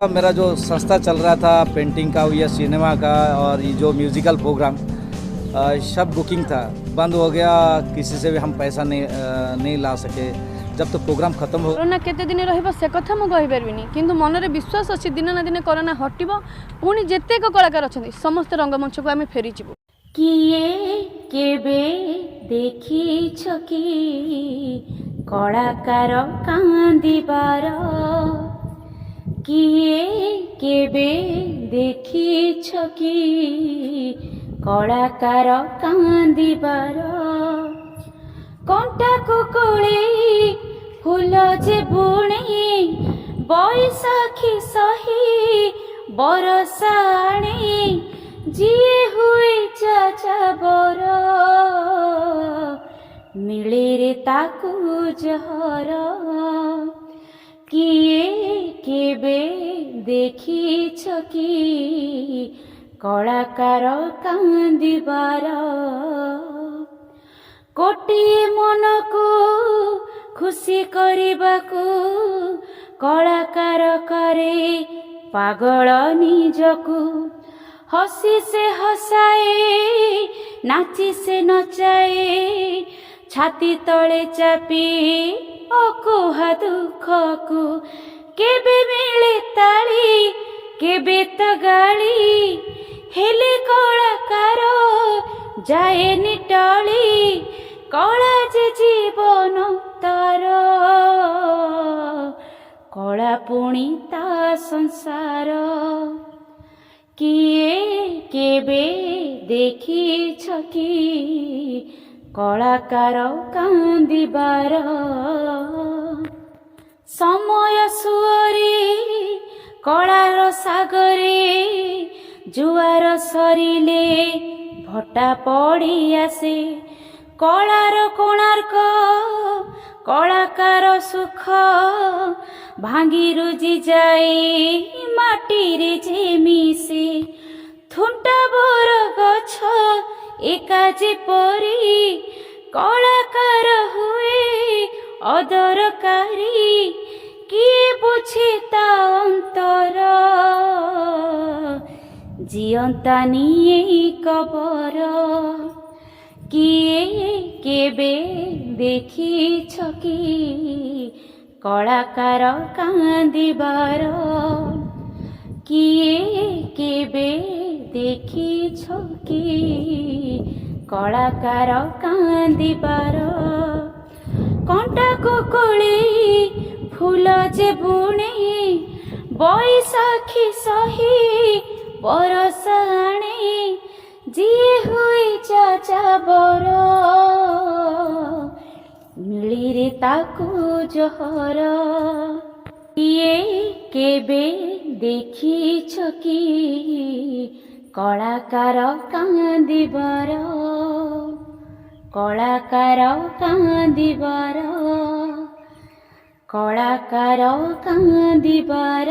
मेरा जो संस्था चल रहा था पेंटिंग का या सिनेमा का और ये जो म्यूजिकल प्रोग्राम सब बुकिंग था, बंद हो गया। किसी से भी हम पैसा नहीं ला सके जब तो प्रोग्राम खत्म हो। कोरोना केते दिन रहिबो से कथा मु कहि परबिनी, किंतु मन रे विश्वास अछि दिन ना दिन कोरोना हटिबो। पुणी जेतेक कलाकार अछंती समस्त रंगमंच को आमे फेरी जिवो। किए केबे देखी छकी कलाकार कांदिबार, किए केबे देखी छकी कलाकार कांदिबार। कंटा को कोले फूल जे बुणे बैसाखी सही बरसाणे, जिए हुए चाचा बर मिले रे ताकू जहर। किए केबे देखी छकी कलाकार कांदिबार। गोटिए मन को खुशी करबाकू कलाकार करे पागल निजकू। हसी से हसाए नाची से नचाए, छाती तले चापी अकुहा दुख को। केबे मिले ताली केबे तो गाली, हेले कलाकार जाए निटली। कला जे जीवन तार कला पुणी ता संसार। किए केबे देखी छकी कलाकार कांदिबार। समय सुअरे कलार सागरे जुआर सरिले भट्टा पड़ी आसे। कलार कोणार्क कलाकार सुख भांगी रुजी जाए माटी रे जेमिसे। थुंटा बर गछ एका जेपरी कलाकार हुए अदरकारी। किए बुझे ता अंतर जियंता निये कबर। किए केबे देखी छकी कलाकार कांदिबार। किए केबे देखी छकी कलाकार कांदिबार। कंटा को कोले फूल जे बुणे बैसाखी सही बरसाणे, जिए हुए चाचा बर मिली रे ताकू जहर। किए केबे देखी छकी कलाकार कांदिबार। कलाकार कांदिबार कलाकार कांदिबार।